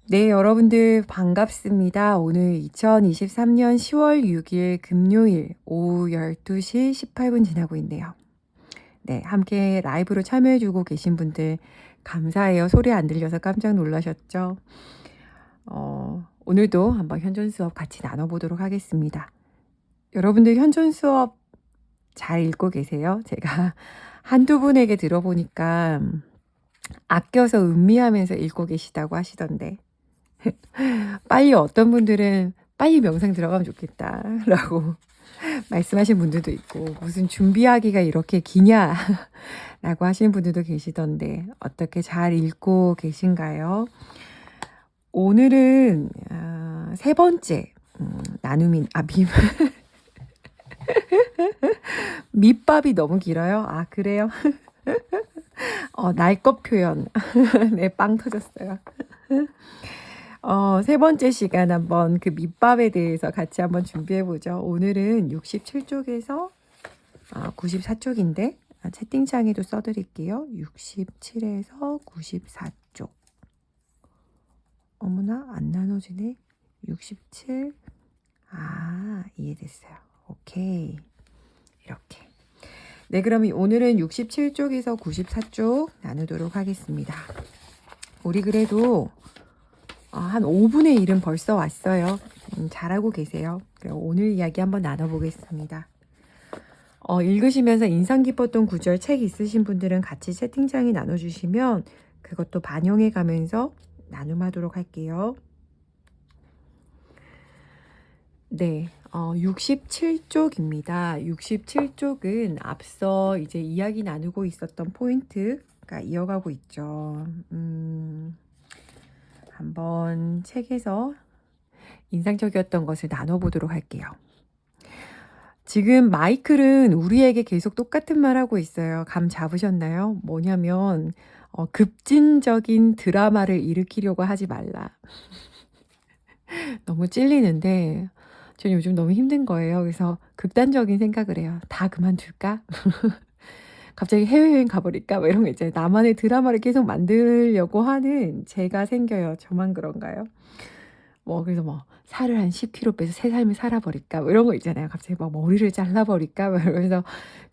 네, 여러분들 반갑습니다. 오늘 2023년 10월 6일 금요일 오후 12시 18분 지나고 있네요. 네, 함께 라이브로 참여해주고 계신 분들 감사해요. 소리 안 들려서 깜짝 놀라셨죠? 오늘도 한번 현존 수업 같이 나눠보도록 하겠습니다. 여러분들 현존 수업 잘 읽고 계세요? 제가 한두 분에게 들어보니까 아껴서 음미하면서 읽고 계시다고 하시던데 빨리 어떤 분들은 빨리 명상 들어가면 좋겠다라고 말씀하신 분들도 있고 무슨 준비하기가 이렇게 기냐라고 하시는 분들도 계시던데 어떻게 잘 읽고 계신가요? 오늘은 세 번째 나눔인 밑밥이 너무 길어요? 아 그래요? 날 것 표현 네, 빵 터졌어요. 세 번째 시간 한번 그 밑밥에 대해서 같이 한번 준비해 보죠. 오늘은 67쪽에서 94쪽인데 채팅창에도 써드릴게요. 67에서 94쪽. 어머나 안 나눠지네. 67. 이해됐어요. 오케이. 이렇게. 네, 그러면 오늘은 67쪽에서 94쪽 나누도록 하겠습니다. 우리 그래도 한 5분의 1은 벌써 왔어요. 잘하고 계세요. 그럼 오늘 이야기 한번 나눠보겠습니다. 읽으시면서 인상 깊었던 구절 책 있으신 분들은 같이 채팅창에 나눠주시면 그것도 반영해 가면서 나눔하도록 할게요. 네, 67쪽입니다. 67쪽은 앞서 이제 이야기 나누고 있었던 포인트가 이어가고 있죠. 한번 책에서 인상적이었던 것을 나눠보도록 할게요. 지금 마이클은 우리에게 계속 똑같은 말 하고 있어요. 감 잡으셨나요? 뭐냐면 급진적인 드라마를 일으키려고 하지 말라. 너무 찔리는데 전 요즘 너무 힘든 거예요. 그래서 극단적인 생각을 해요. 다 그만둘까? 갑자기 해외여행 가버릴까? 뭐 이런 거 있잖아요. 나만의 드라마를 계속 만들려고 하는 제가 생겨요. 저만 그런가요? 그래서 살을 한 10kg 빼서 새 삶을 살아버릴까? 뭐 이런 거 있잖아요. 갑자기 머리를 잘라버릴까? 뭐 이러면서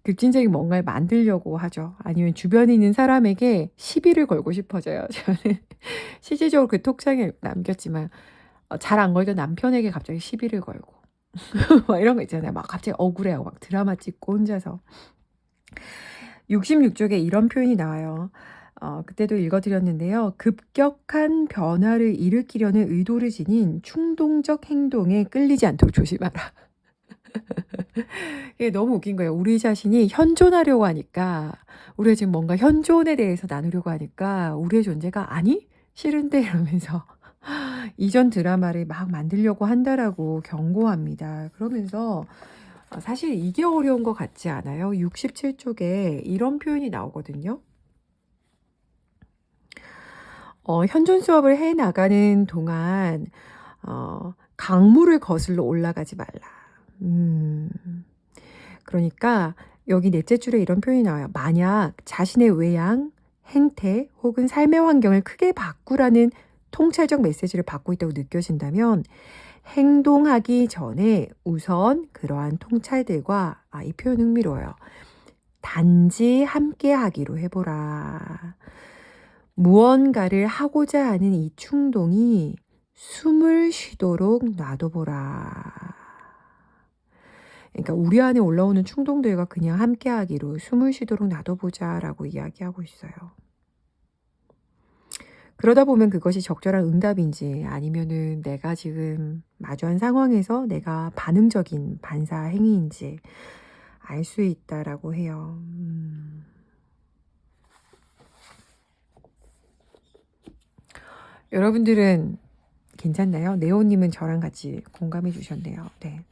급진적인 뭔가를 만들려고 하죠. 아니면 주변에 있는 사람에게 시비를 걸고 싶어져요. 저는 실질적으로 그 톡창에 남겼지만 잘 안 걸던 남편에게 갑자기 시비를 걸고 막 이런 거 있잖아요. 갑자기 억울해요. 드라마 찍고 혼자서. 66쪽에 이런 표현이 나와요. 그때도 읽어드렸는데요. 급격한 변화를 일으키려는 의도를 지닌 충동적 행동에 끌리지 않도록 조심하라. 이게 너무 웃긴 거예요. 우리 자신이 현존하려고 하니까 우리가 지금 뭔가 현존에 대해서 나누려고 하니까 우리의 존재가 아니? 싫은데 이러면서 이전 드라마를 막 만들려고 한다라고 경고합니다. 그러면서 사실 이게 어려운 것 같지 않아요? 67쪽에 이런 표현이 나오거든요. 현존 수업을 해 나가는 동안 강물을 거슬러 올라가지 말라. 그러니까 여기 넷째 줄에 이런 표현이 나와요. 만약 자신의 외양, 행태 혹은 삶의 환경을 크게 바꾸라는 통찰적 메시지를 받고 있다고 느껴진다면 행동하기 전에 우선 그러한 통찰들과 이 표현 흥미로워요. 단지 함께 하기로 해보라. 무언가를 하고자 하는 이 충동이 숨을 쉬도록 놔둬보라. 그러니까 우리 안에 올라오는 충동들과 그냥 함께 하기로 숨을 쉬도록 놔둬보자라고 이야기하고 있어요. 그러다 보면 그것이 적절한 응답인지 아니면은 내가 지금 마주한 상황에서 내가 반응적인 반사 행위인지 알 수 있다라고 해요. 여러분들은 괜찮나요? 네오님은 저랑 같이 공감해 주셨네요. 네.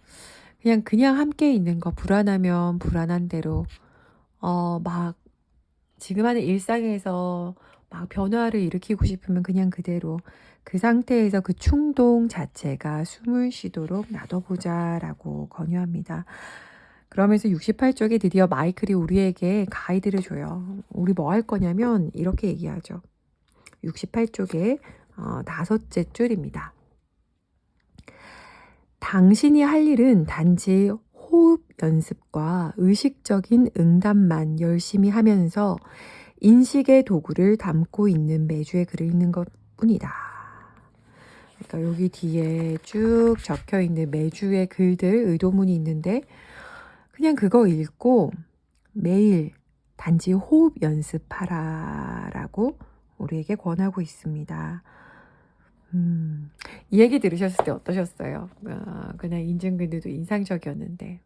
그냥 함께 있는 거 불안하면 불안한 대로 지금 하는 일상에서 변화를 일으키고 싶으면 그냥 그대로 그 상태에서 그 충동 자체가 숨을 쉬도록 놔둬보자라고 권유합니다. 그러면서 68쪽에 드디어 마이클이 우리에게 가이드를 줘요. 우리 뭐 할 거냐면 이렇게 얘기하죠. 68쪽에 5째 줄입니다. 당신이 할 일은 단지 호흡 연습과 의식적인 응답만 열심히 하면서 인식의 도구를 담고 있는 매주의 글을 읽는 것뿐이다. 그러니까 여기 뒤에 쭉 적혀 있는 매주의 글들, 의도문이 있는데 그냥 그거 읽고 매일 단지 호흡 연습하라라고 우리에게 권하고 있습니다. 이 얘기 들으셨을 때 어떠셨어요? 그냥 인증글들도 인상적이었는데.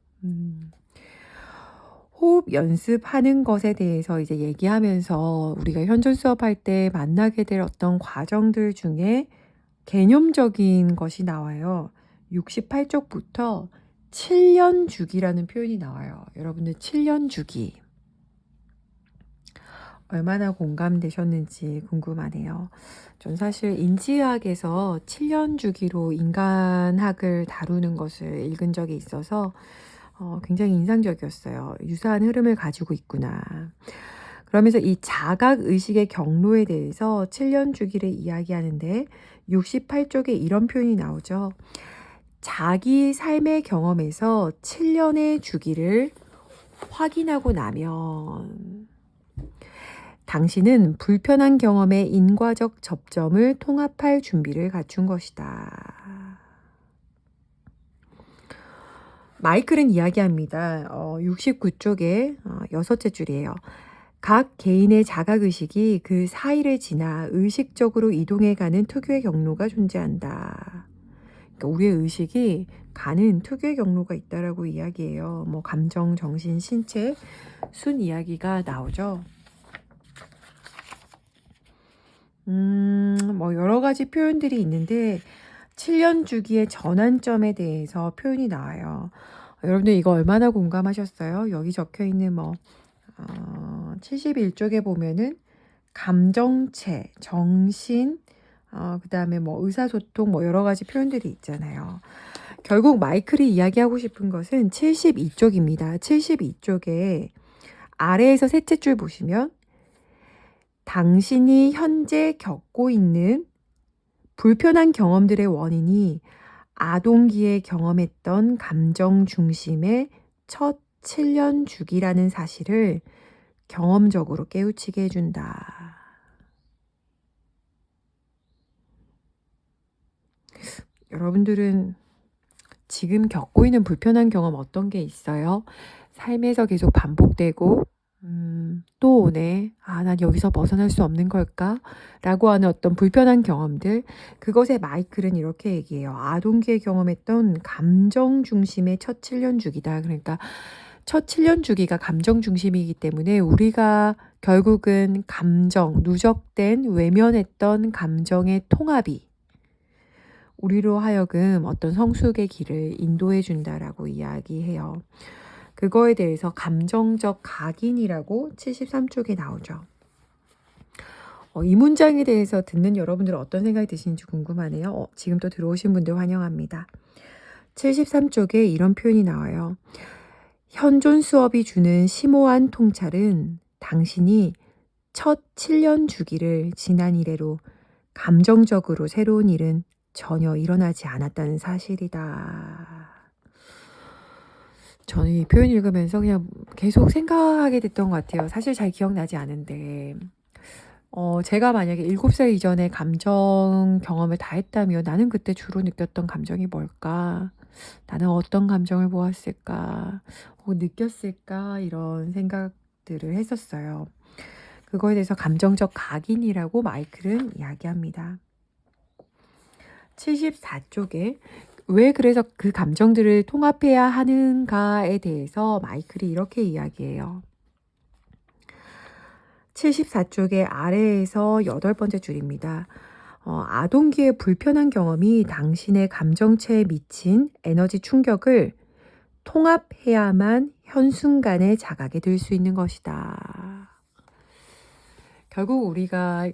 호흡 연습하는 것에 대해서 이제 얘기하면서 우리가 현존 수업할 때 만나게 될 어떤 과정들 중에 개념적인 것이 나와요. 68쪽부터 7년 주기라는 표현이 나와요. 여러분들 7년 주기. 얼마나 공감되셨는지 궁금하네요. 전 사실 인지학에서 7년 주기로 인간학을 다루는 것을 읽은 적이 있어서 굉장히 인상적이었어요. 유사한 흐름을 가지고 있구나. 그러면서 이 자각의식의 경로에 대해서 7년 주기를 이야기하는데 68쪽에 이런 표현이 나오죠. 자기 삶의 경험에서 7년의 주기를 확인하고 나면 당신은 불편한 경험의 인과적 접점을 통합할 준비를 갖춘 것이다. 마이클은 이야기합니다. 69쪽에 6째 줄이에요. 각 개인의 자각의식이 그 사이를 지나 의식적으로 이동해가는 특유의 경로가 존재한다. 그러니까 우리의 의식이 가는 특유의 경로가 있다라고 이야기해요. 뭐 감정, 정신, 신체 순 이야기가 나오죠. 뭐 여러 가지 표현들이 있는데 7년 주기의 전환점에 대해서 표현이 나와요. 여러분들 이거 얼마나 공감하셨어요? 여기 적혀 있는 71쪽에 보면은 감정체, 정신, 그 다음에 의사소통 여러 가지 표현들이 있잖아요. 결국 마이클이 이야기하고 싶은 것은 72쪽입니다. 72쪽에 아래에서 셋째 줄 보시면 당신이 현재 겪고 있는 불편한 경험들의 원인이 아동기에 경험했던 감정 중심의 첫 7년 주기라는 사실을 경험적으로 깨우치게 해준다. 여러분들은 지금 겪고 있는 불편한 경험 어떤 게 있어요? 삶에서 계속 반복되고 또 오네. 난 여기서 벗어날 수 없는 걸까? 라고 하는 어떤 불편한 경험들. 그것에 마이클은 이렇게 얘기해요. 아동기에 경험했던 감정 중심의 첫 7년 주기다. 그러니까 첫 7년 주기가 감정 중심이기 때문에 우리가 결국은 감정, 누적된 외면했던 감정의 통합이 우리로 하여금 어떤 성숙의 길을 인도해 준다라고 이야기해요. 그거에 대해서 감정적 각인이라고 73쪽에 나오죠. 이 문장에 대해서 듣는 여러분들은 어떤 생각이 드시는지 궁금하네요. 지금 또 들어오신 분들 환영합니다. 73쪽에 이런 표현이 나와요. 현존 수업이 주는 심오한 통찰은 당신이 첫 7년 주기를 지난 이래로 감정적으로 새로운 일은 전혀 일어나지 않았다는 사실이다. 저는 이 표현 읽으면서 그냥 계속 생각하게 됐던 것 같아요. 사실 잘 기억나지 않은데 제가 만약에 7살 이전에 감정 경험을 다 했다면 나는 그때 주로 느꼈던 감정이 뭘까? 나는 어떤 감정을 보았을까? 혹은 느꼈을까? 이런 생각들을 했었어요. 그거에 대해서 감정적 각인이라고 마이클은 이야기합니다. 74쪽에 왜 그래서 그 감정들을 통합해야 하는가에 대해서 마이클이 이렇게 이야기해요. 74쪽의 아래에서 8번째 줄입니다. 아동기의 불편한 경험이 당신의 감정체에 미친 에너지 충격을 통합해야만 현순간에 자각에 들 수 있는 것이다. 결국 우리가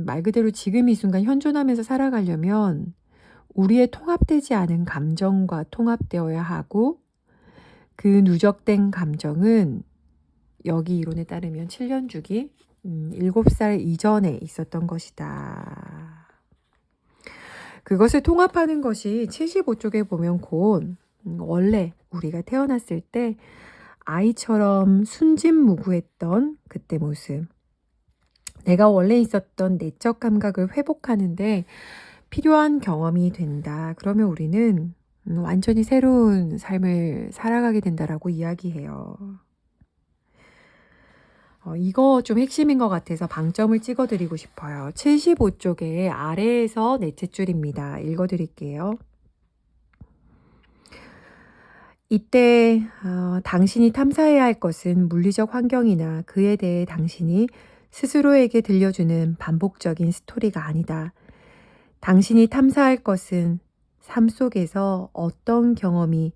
말 그대로 지금 이 순간 현존하면서 살아가려면 우리의 통합되지 않은 감정과 통합되어야 하고 그 누적된 감정은 여기 이론에 따르면 7년 주기 7살 이전에 있었던 것이다. 그것을 통합하는 것이 75쪽에 보면 곧 원래 우리가 태어났을 때 아이처럼 순진무구했던 그때 모습, 내가 원래 있었던 내적 감각을 회복하는데 필요한 경험이 된다. 그러면 우리는 완전히 새로운 삶을 살아가게 된다라고 이야기해요. 이거 좀 핵심인 것 같아서 방점을 찍어 드리고 싶어요. 75쪽의 아래에서 넷째 줄입니다. 읽어 드릴게요. 이때 당신이 탐사해야 할 것은 물리적 환경이나 그에 대해 당신이 스스로에게 들려주는 반복적인 스토리가 아니다. 당신이 탐사할 것은 삶 속에서 어떤 경험이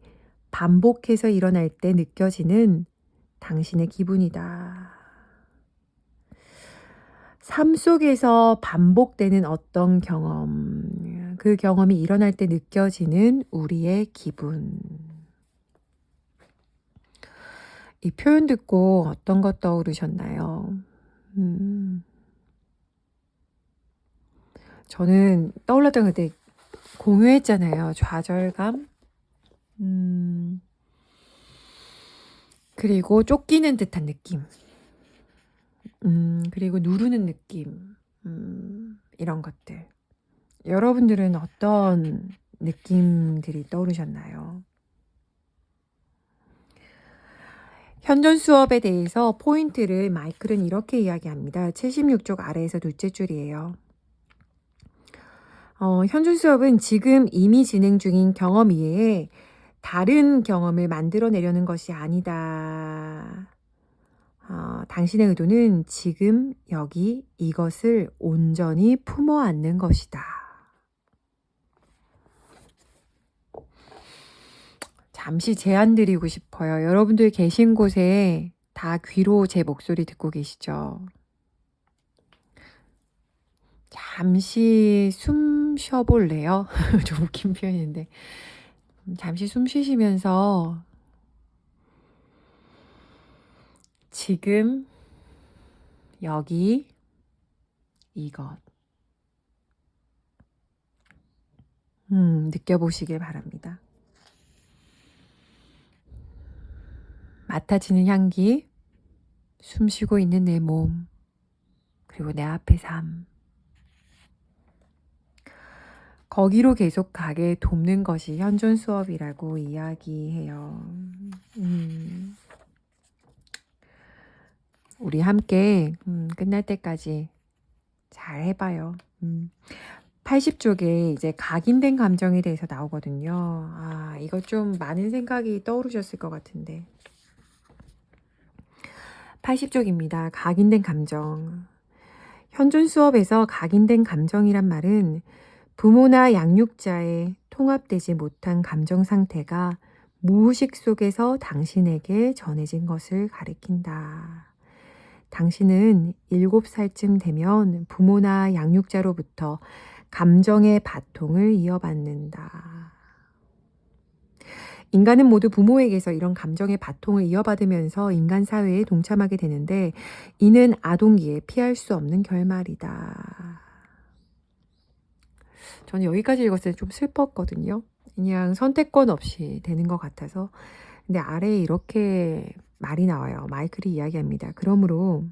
반복해서 일어날 때 느껴지는 당신의 기분이다. 삶 속에서 반복되는 어떤 경험, 그 경험이 일어날 때 느껴지는 우리의 기분. 이 표현 듣고 어떤 것 떠오르셨나요? 저는 떠올랐던 그때 공유했잖아요. 좌절감. 그리고 쫓기는 듯한 느낌. 그리고 누르는 느낌. 이런 것들. 여러분들은 어떤 느낌들이 떠오르셨나요? 현존 수업에 대해서 포인트를 마이클은 이렇게 이야기합니다. 76쪽 아래에서 둘째 줄이에요. 현존 수업은 지금 이미 진행 중인 경험 이외에 다른 경험을 만들어내려는 것이 아니다. 당신의 의도는 지금 여기 이것을 온전히 품어 안는 것이다. 잠시 제안 드리고 싶어요. 여러분들 계신 곳에 다 귀로 제 목소리 듣고 계시죠? 잠시 숨 쉬어볼래요? 좀 웃긴 표현인데. 잠시 숨 쉬시면서 지금 여기 이것 느껴보시길 바랍니다. 맡아지는 향기, 숨 쉬고 있는 내 몸, 그리고 내 앞의 삶. 거기로 계속 가게 돕는 것이 현존 수업이라고 이야기해요. 우리 함께 끝날 때까지 잘 해봐요. 80쪽에 이제 각인된 감정에 대해서 나오거든요. 이거 좀 많은 생각이 떠오르셨을 것 같은데. 80쪽입니다. 각인된 감정. 현존 수업에서 각인된 감정이란 말은 부모나 양육자의 통합되지 못한 감정 상태가 무의식 속에서 당신에게 전해진 것을 가리킨다. 당신은 7살쯤 되면 부모나 양육자로부터 감정의 바통을 이어받는다. 인간은 모두 부모에게서 이런 감정의 바통을 이어받으면서 인간 사회에 동참하게 되는데 이는 아동기에 피할 수 없는 결말이다. 저는 여기까지 읽었을 때 좀 슬펐거든요. 그냥 선택권 없이 되는 것 같아서. 근데 아래에 이렇게 말이 나와요. 마이클이 이야기합니다. 그러므로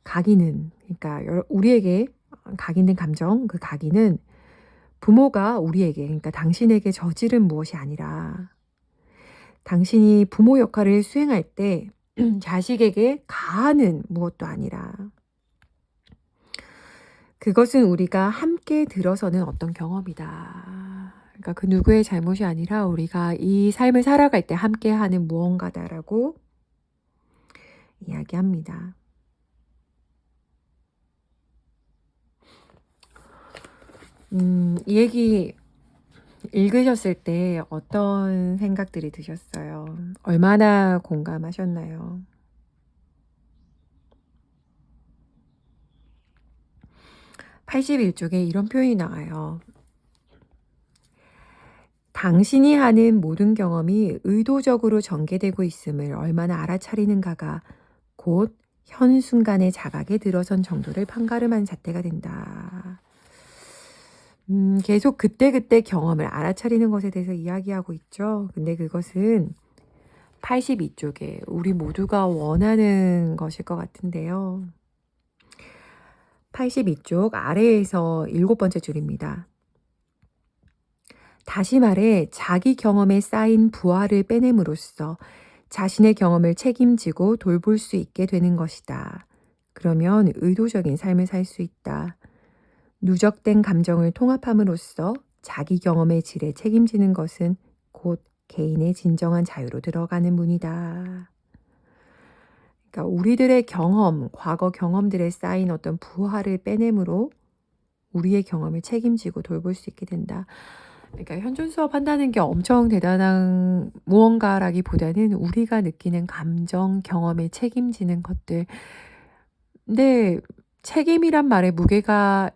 각인은, 그러니까 우리에게 각인된 감정, 그 각인은 부모가 우리에게, 그러니까 당신에게 저지른 무엇이 아니라 당신이 부모 역할을 수행할 때 자식에게 가하는 무엇도 아니라 그것은 우리가 함께 들어서는 어떤 경험이다. 그러니까 그 누구의 잘못이 아니라 우리가 이 삶을 살아갈 때 함께하는 무언가다라고 이야기합니다. 이 얘기 읽으셨을 때 어떤 생각들이 드셨어요? 얼마나 공감하셨나요? (81쪽에) 이런 표현이 나와요. 당신이 하는 모든 경험이 의도적으로 전개되고 있음을 얼마나 알아차리는가가 곧 현 순간의 자각에 들어선 정도를 판가름한 잣대가 된다. 계속 그때그때 경험을 알아차리는 것에 대해서 이야기하고 있죠. 근데 그것은 82쪽에 우리 모두가 원하는 것일 것 같은데요. 82쪽 아래에서 7번째 줄입니다. 다시 말해 자기 경험에 쌓인 부하를 빼냄으로써 자신의 경험을 책임지고 돌볼 수 있게 되는 것이다. 그러면 의도적인 삶을 살 수 있다. 누적된 감정을 통합함으로써 자기 경험의 질에 책임지는 것은 곧 개인의 진정한 자유로 들어가는 문이다. 그러니까 우리들의 경험, 과거 경험들에 쌓인 어떤 부하를 빼냄으로 우리의 경험을 책임지고 돌볼 수 있게 된다. 그러니까 현존 수업 한다는 게 엄청 대단한 무언가라기보다는 우리가 느끼는 감정, 경험에 책임지는 것들. 근데 책임이란 말에 무게가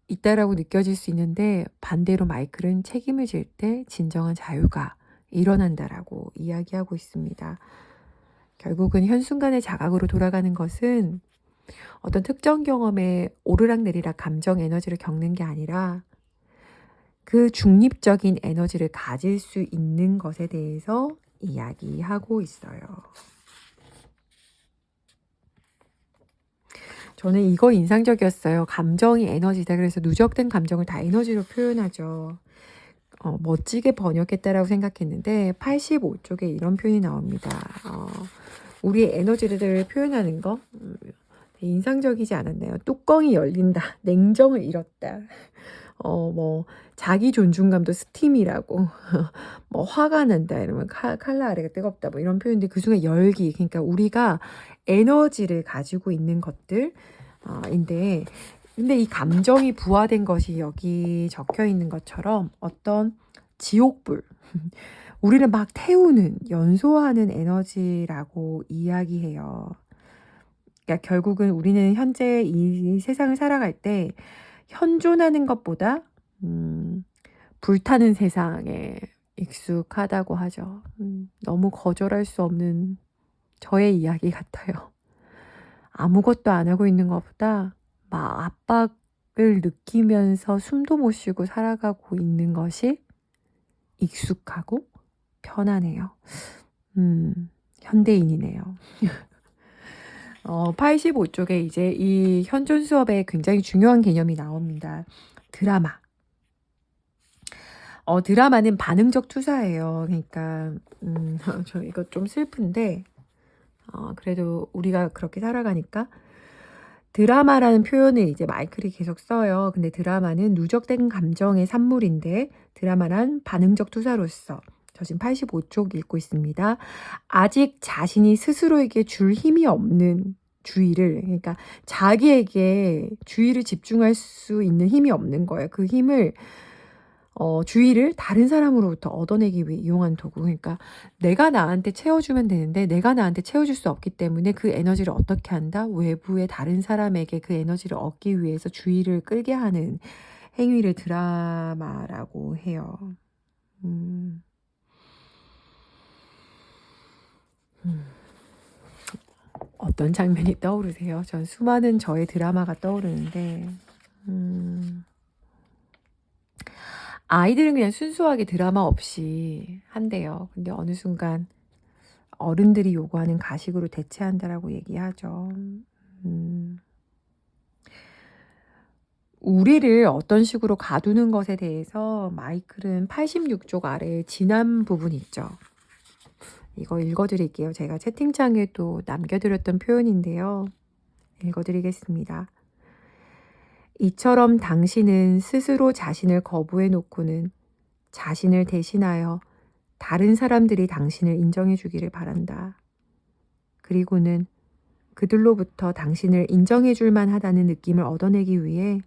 있다라고 느껴질 수 있는데 반대로 마이클은 책임을 질 때 진정한 자유가 일어난다라고 이야기하고 있습니다. 결국은 현순간의 자각으로 돌아가는 것은 어떤 특정 경험에 오르락내리락 감정 에너지를 겪는 게 아니라 그 중립적인 에너지를 가질 수 있는 것에 대해서 이야기하고 있어요. 저는 이거 인상적이었어요. 감정이 에너지다. 그래서 누적된 감정을 다 에너지로 표현하죠. 멋지게 번역했다라고 생각했는데 85쪽에 이런 표현이 나옵니다. 우리의 에너지를 표현하는 거 인상적이지 않았나요? 뚜껑이 열린다. 냉정을 잃었다. 뭐 자기 존중감도 스팀이라고 뭐 화가 난다 이러면 칼라 아래가 뜨겁다 뭐 이런 표현들 그중에 열기 그러니까 우리가 에너지를 가지고 있는 것들 인데 근데 이 감정이 부화된 것이 여기 적혀 있는 것처럼 어떤 지옥불 우리를 막 태우는 연소하는 에너지라고 이야기해요. 그러니까 결국은 우리는 현재 이 세상을 살아갈 때 현존하는 것보다 불타는 세상에 익숙하다고 하죠. 너무 거절할 수 없는 저의 이야기 같아요. 아무것도 안 하고 있는 것보다 막 압박을 느끼면서 숨도 못 쉬고 살아가고 있는 것이 익숙하고 편하네요. 현대인이네요. 85쪽에 이제 이 현존 수업에 굉장히 중요한 개념이 나옵니다. 드라마. 드라마는 반응적 투사예요. 그러니까 저 이거 좀 슬픈데 그래도 우리가 그렇게 살아가니까 드라마라는 표현을 이제 마이클이 계속 써요. 근데 드라마는 누적된 감정의 산물인데 드라마란 반응적 투사로서 저 지금 85쪽 읽고 있습니다. 아직 자신이 스스로에게 줄 힘이 없는 주의를 그러니까 자기에게 주의를 집중할 수 있는 힘이 없는 거예요. 그 힘을 주의를 다른 사람으로부터 얻어내기 위해 이용한 도구. 그러니까 내가 나한테 채워주면 되는데 내가 나한테 채워줄 수 없기 때문에 그 에너지를 어떻게 한다? 외부의 다른 사람에게 그 에너지를 얻기 위해서 주의를 끌게 하는 행위를 드라마라고 해요. 어떤 장면이 떠오르세요? 전 수많은 저의 드라마가 떠오르는데 아이들은 그냥 순수하게 드라마 없이 한대요. 근데 어느 순간 어른들이 요구하는 가식으로 대체한다라고 얘기하죠. 우리를 어떤 식으로 가두는 것에 대해서 마이클은 86쪽 아래에 지난 부분이 있죠. 이거 읽어드릴게요. 제가 채팅창에도 남겨드렸던 표현인데요. 읽어드리겠습니다. 이처럼 당신은 스스로 자신을 거부해 놓고는 자신을 대신하여 다른 사람들이 당신을 인정해 주기를 바란다. 그리고는 그들로부터 당신을 인정해 줄 만하다는 느낌을 얻어내기 위해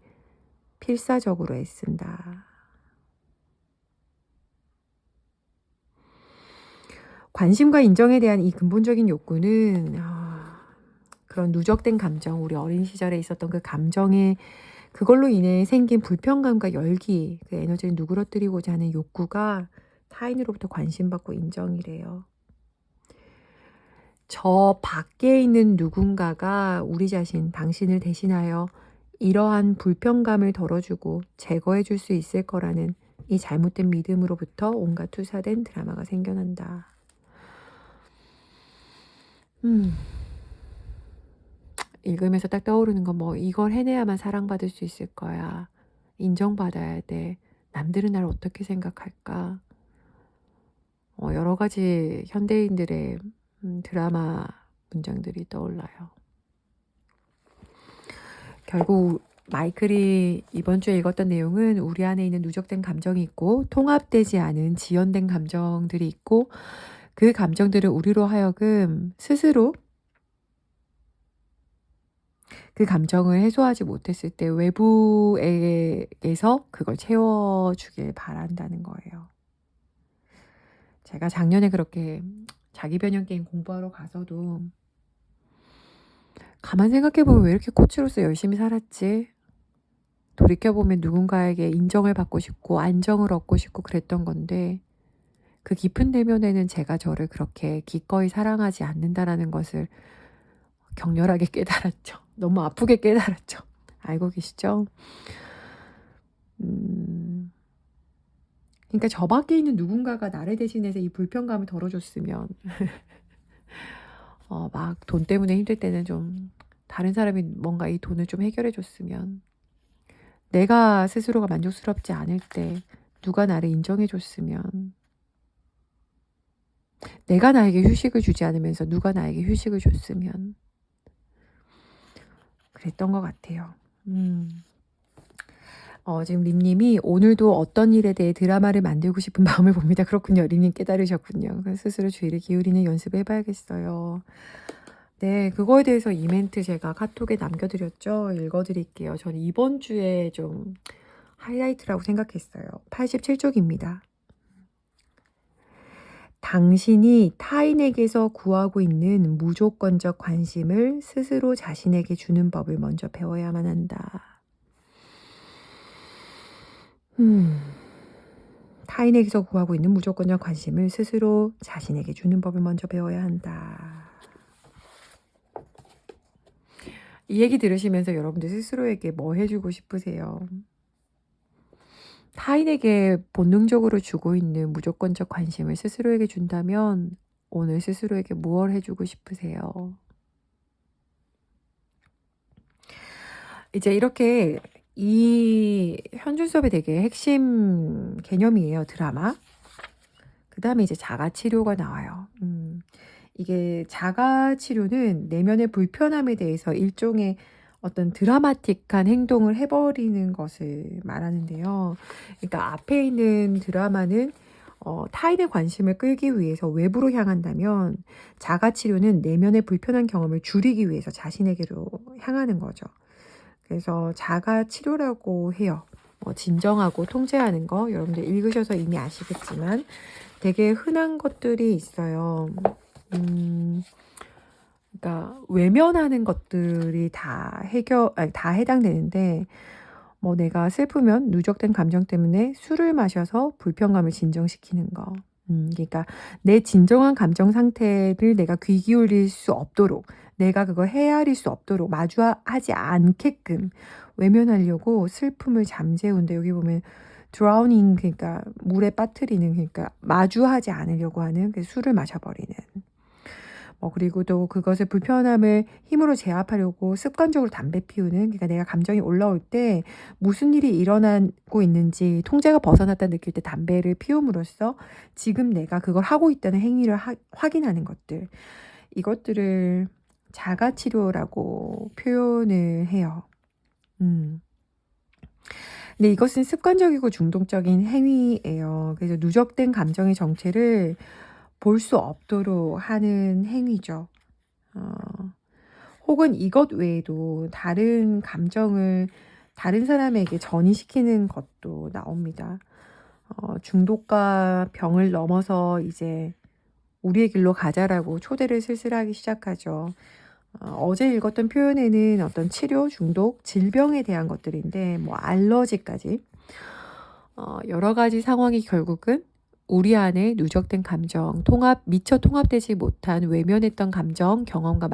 필사적으로 애쓴다. 관심과 인정에 대한 이 근본적인 욕구는 그런 누적된 감정, 우리 어린 시절에 있었던 그 감정에 그걸로 인해 생긴 불편감과 열기, 그 에너지를 누그러뜨리고자 하는 욕구가 타인으로부터 관심받고 인정이래요. 저 밖에 있는 누군가가 우리 자신, 당신을 대신하여 이러한 불편감을 덜어주고 제거해 줄 수 있을 거라는 이 잘못된 믿음으로부터 온갖 투사된 드라마가 생겨난다. 읽으면서 딱 떠오르는 건 뭐 이걸 해내야만 사랑받을 수 있을 거야. 인정받아야 돼. 남들은 나를 어떻게 생각할까? 여러 가지 현대인들의 드라마 문장들이 떠올라요. 결국 마이클이 이번 주에 읽었던 내용은 우리 안에 있는 누적된 감정이 있고 통합되지 않은 지연된 감정들이 있고 그 감정들을 우리로 하여금 스스로 그 감정을 해소하지 못했을 때 외부에게서 그걸 채워주길 바란다는 거예요. 제가 작년에 그렇게 자기 변형 게임 공부하러 가서도 가만 생각해보면 왜 이렇게 코치로서 열심히 살았지? 돌이켜보면 누군가에게 인정을 받고 싶고 안정을 얻고 싶고 그랬던 건데 그 깊은 내면에는 제가 저를 그렇게 기꺼이 사랑하지 않는다라는 것을 격렬하게 깨달았죠. 너무 아프게 깨달았죠. 알고 계시죠? 그러니까 저 밖에 있는 누군가가 나를 대신해서 이 불편감을 덜어줬으면 막 돈 때문에 힘들 때는 좀 다른 사람이 뭔가 이 돈을 좀 해결해 줬으면 내가 스스로가 만족스럽지 않을 때 누가 나를 인정해 줬으면 내가 나에게 휴식을 주지 않으면서 누가 나에게 휴식을 줬으면 그랬던 것 같아요. 지금 림님이 오늘도 어떤 일에 대해 드라마를 만들고 싶은 마음을 봅니다. 그렇군요. 림님 깨달으셨군요. 스스로 주의를 기울이는 연습을 해봐야겠어요. 네, 그거에 대해서 이 멘트 제가 카톡에 남겨드렸죠. 읽어드릴게요. 저는 이번 주에 좀 하이라이트라고 생각했어요. 87쪽입니다. 당신이 타인에게서 구하고 있는 무조건적 관심을 스스로 자신에게 주는 법을 먼저 배워야만 한다. 타인에게서 구하고 있는 무조건적 관심을 스스로 자신에게 주는 법을 먼저 배워야 한다. 이 얘기 들으시면서 여러분들 스스로에게 뭐 해주고 싶으세요? 타인에게 본능적으로 주고 있는 무조건적 관심을 스스로에게 준다면 오늘 스스로에게 무엇을 해주고 싶으세요? 이제 이렇게 이 현준 수업의 되게 핵심 개념이에요. 드라마. 그 다음에 이제 자가치료가 나와요. 이게 자가치료는 내면의 불편함에 대해서 일종의 어떤 드라마틱한 행동을 해버리는 것을 말하는데요. 그러니까 앞에 있는 드라마는 타인의 관심을 끌기 위해서 외부로 향한다면 자가치료는 내면의 불편한 경험을 줄이기 위해서 자신에게로 향하는 거죠. 그래서 자가치료라고 해요. 진정하고 통제하는 거 여러분들 읽으셔서 이미 아시겠지만 되게 흔한 것들이 있어요. 그러니까 외면하는 것들이 다 해당되는데 내가 슬프면 누적된 감정 때문에 술을 마셔서 불편감을 진정시키는 거. 그러니까 내 진정한 감정 상태를 내가 귀 기울일 수 없도록 내가 그걸 헤아릴 수 없도록 마주하지 않게끔 외면하려고 슬픔을 잠재운데 여기 보면 drowning 그러니까 물에 빠뜨리는 그러니까 마주하지 않으려고 하는 술을 마셔버리는 그리고 또 그것을 불편함을 힘으로 제압하려고 습관적으로 담배 피우는 그러니까 내가 감정이 올라올 때 무슨 일이 일어나고 있는지 통제가 벗어났다 느낄 때 담배를 피움으로써 지금 내가 그걸 하고 있다는 행위를 확인하는 것들 이것들을 자가치료라고 표현을 해요. 근데 이것은 습관적이고 중독적인 행위예요. 그래서 누적된 감정의 정체를 볼 수 없도록 하는 행위죠. 혹은 이것 외에도 다른 감정을 다른 사람에게 전이시키는 것도 나옵니다. 중독과 병을 넘어서 이제 우리의 길로 가자라고 초대를 슬슬하기 시작하죠. 어제 읽었던 표현에는 어떤 치료, 중독, 질병에 대한 것들인데 알러지까지 여러 가지 상황이 결국은 우리 안에 누적된 감정, 미처 통합되지 못한 외면했던 감정, 경험과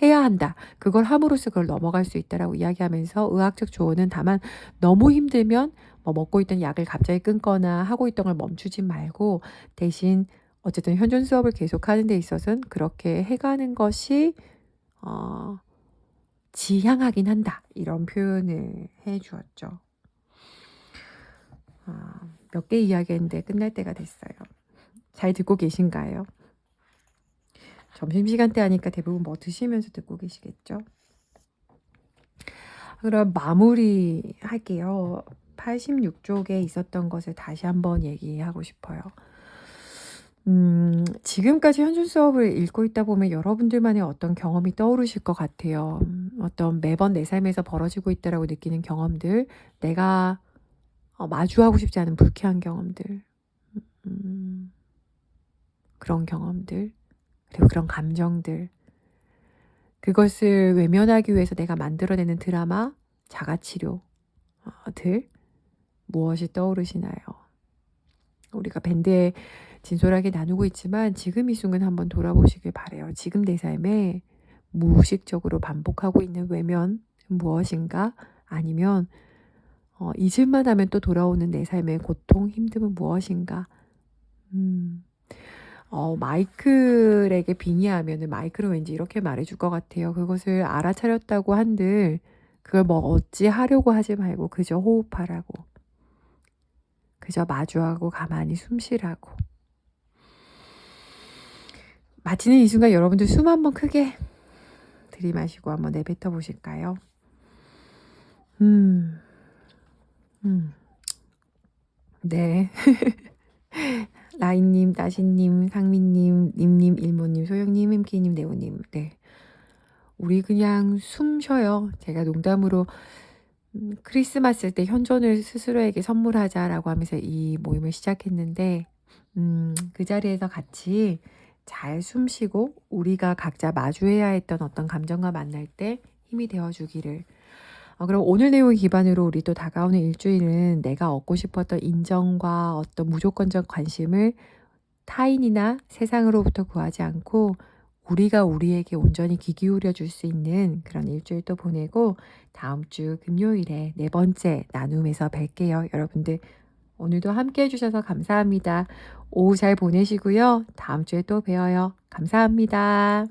해야 한다. 그걸 함으로써 그걸 넘어갈 수 있다라고 이야기하면서 의학적 조언은 다만 너무 힘들면 뭐 먹고 있던 약을 갑자기 끊거나 하고 있던 걸 멈추지 말고 대신 어쨌든 현존 수업을 계속하는 데 있어서는 그렇게 해가는 것이 어, 지향하긴 한다. 이런 표현을 해 주었죠. 몇 개 이야기했는데 끝날 때가 됐어요. 잘 듣고 계신가요? 점심시간 때 하니까 대부분 뭐 드시면서 듣고 계시겠죠? 그럼 마무리 할게요. 86쪽에 있었던 것을 다시 한번 얘기하고 싶어요. 지금까지 현준 수업을 읽고 있다 보면 여러분들만의 어떤 경험이 떠오르실 것 같아요. 어떤 매번 내 삶에서 벌어지고 있다라고 느끼는 경험들, 내가 마주하고 싶지 않은 불쾌한 경험들, 그런 경험들, 그리고 그런 감정들, 그것을 외면하기 위해서 내가 만들어내는 드라마, 자가치료들, 무엇이 떠오르시나요? 우리가 밴드에 진솔하게 나누고 있지만 지금 이 순간 한번 돌아보시길 바래요. 지금 내 삶에 무의식적으로 반복하고 있는 외면 무엇인가? 아니면 잊을만 하면 또 돌아오는 내 삶의 고통, 힘듦은 무엇인가? 마이클에게 빙의하면은 마이클은 왠지 이렇게 말해줄 것 같아요. 그것을 알아차렸다고 한들 그걸 뭐 어찌 하려고 하지 말고 그저 호흡하라고. 그저 마주하고 가만히 숨 쉬라고. 마치는 이 순간 여러분들 숨 한번 크게 들이마시고 한번 내뱉어 보실까요? 네. 라인님, 따신님, 상민님, 님님, 일모님, 소영님, 햄키님, 네오님. 네. 우리 그냥 숨 쉬어요. 제가 농담으로 크리스마스 때 현존을 스스로에게 선물하자라고 하면서 이 모임을 시작했는데 그 자리에서 같이 잘 숨 쉬고 우리가 각자 마주해야 했던 어떤 감정과 만날 때 힘이 되어주기를. 그럼 오늘 내용 기반으로 우리 또 다가오는 일주일은 내가 얻고 싶었던 인정과 어떤 무조건적 관심을 타인이나 세상으로부터 구하지 않고 우리가 우리에게 온전히 귀 기울여 줄 수 있는 그런 일주일 또 보내고 다음 주 금요일에 4번째 나눔에서 뵐게요. 여러분들 오늘도 함께 해주셔서 감사합니다. 오후 잘 보내시고요. 다음 주에 또 봬요. 감사합니다.